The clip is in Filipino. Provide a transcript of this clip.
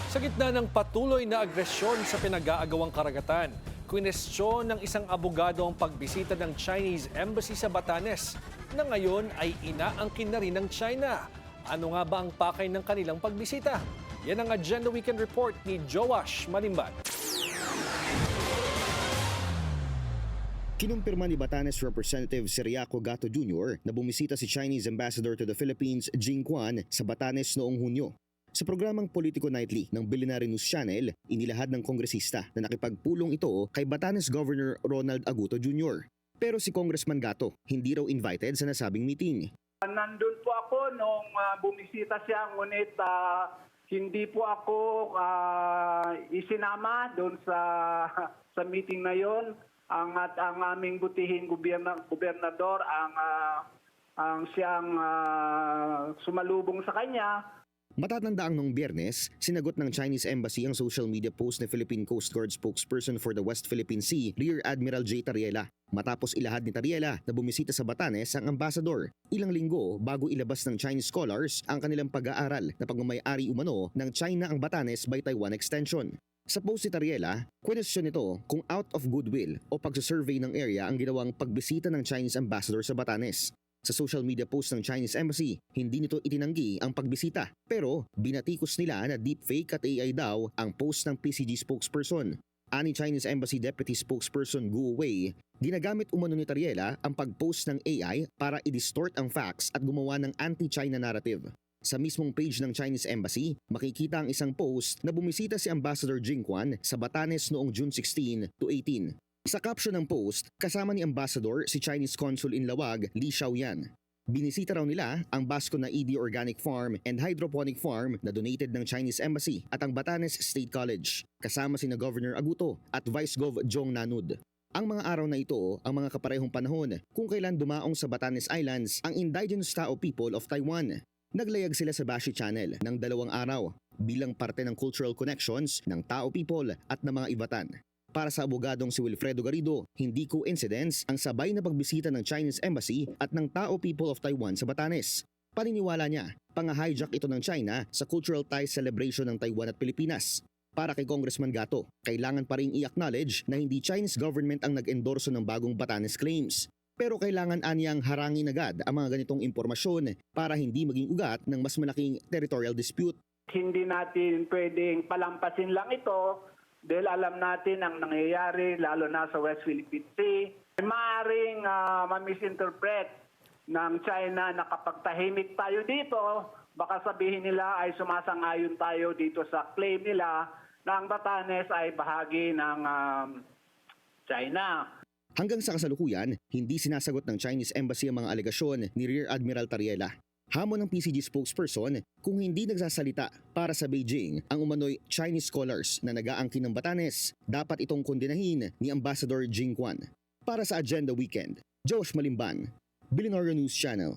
Sa gitna ng patuloy na agresyon sa pinag-aagawang karagatan, kwinestyon ng isang abogado ang pagbisita ng Chinese Embassy sa Batanes na ngayon ay inaangkin na rin ng China. Ano nga ba ang pakay ng kanilang pagbisita? Yan ang Agenda Weekend Report ni Joash Malimban. Kinumpirma ni Batanes Representative Ciriaco Gatto Jr. na bumisita si Chinese Ambassador to the Philippines Jing Quan sa Batanes noong Hunyo. Sa programang Politico Nightly ng Billionaire News Channel, inilahad ng kongresista na nakipagpulong ito kay Batanes Governor Ronald Aguto Jr. Pero si Congressman Gatto hindi raw invited sa nasabing meeting. Nandun po ako nung bumisita siya, ngunit hindi po ako isinama doon sa meeting na yon. Ang aming butihing gobernador ang siyang sumalubong sa kanya. Matatandaang noong Biyernes, sinagot ng Chinese Embassy ang social media post ni Philippine Coast Guard spokesperson for the West Philippine Sea, Rear Admiral J. Tariela. Matapos ilahad ni Tariela na bumisita sa Batanes ang ambassador, ilang linggo bago ilabas ng Chinese scholars ang kanilang pag-aaral na pagmamay-ari umano ng China ang Batanes by Taiwan Extension. Sa post si Tariela, kwestiyon nito kung out of goodwill o pagsasurvey ng area ang ginawang pagbisita ng Chinese ambassador sa Batanes. Sa social media post ng Chinese Embassy, hindi nito itinanggi ang pagbisita. Pero binatikos nila na deepfake at AI daw ang post ng PCG spokesperson. Ani Chinese Embassy Deputy Spokesperson Guo Wei, ginagamit umano ni Tariela ang pag-post ng AI para i-distort ang facts at gumawa ng anti-China narrative. Sa mismong page ng Chinese Embassy, makikita ang isang post na bumisita si Ambassador Jing Quan sa Batanes noong June 16 to 18. Sa caption ng post, kasama ni Ambassador si Chinese Consul in Lawag, Li Xiaoyan. Binisita raw nila ang Basco na ED Organic Farm and Hydroponic Farm na donated ng Chinese Embassy at ang Batanes State College, kasama sina Governor Aguto at Vice Gov Jong Nanud. Ang mga araw na ito ang mga kaparehong panahon kung kailan dumaong sa Batanes Islands ang indigenous Tao people of Taiwan. Naglayag sila sa Bashi Channel ng 2 araw bilang parte ng cultural connections ng Tao people at ng mga Ivatan. Para sa abogadong si Wilfredo Garrido, hindi coincidence ang sabay na pagbisita ng Chinese Embassy at ng Tao people of Taiwan sa Batanes. Paniniwala niya, pang-hijack ito ng China sa cultural ties celebration ng Taiwan at Pilipinas. Para kay Congressman Gatto, kailangan pa rin i-acknowledge na hindi Chinese government ang nag-endorso ng bagong Batanes claims. Pero kailangan anyang harangin agad ang mga ganitong impormasyon para hindi maging ugat ng mas malaking territorial dispute. Hindi natin pwedeng palampasin lang ito dahil alam natin ang nangyayari lalo na sa West Philippine Sea. Maaaring ma-misinterpret ng China na kapag tahimik tayo dito, baka sabihin nila ay sumasang-ayon tayo dito sa claim nila na ang Batanes ay bahagi ng China. Hanggang sa kasalukuyan, hindi sinasagot ng Chinese Embassy ang mga alegasyon ni Rear Admiral Tariela. Hamon ng PCG spokesperson, kung hindi nagsasalita para sa Beijing ang umano'y Chinese scholars na nag-aangkin ng Batanes, dapat itong kondinahin ni Ambassador Jing Quan. Para sa Agenda Weekend, Josh Malimban, Billionaire News Channel.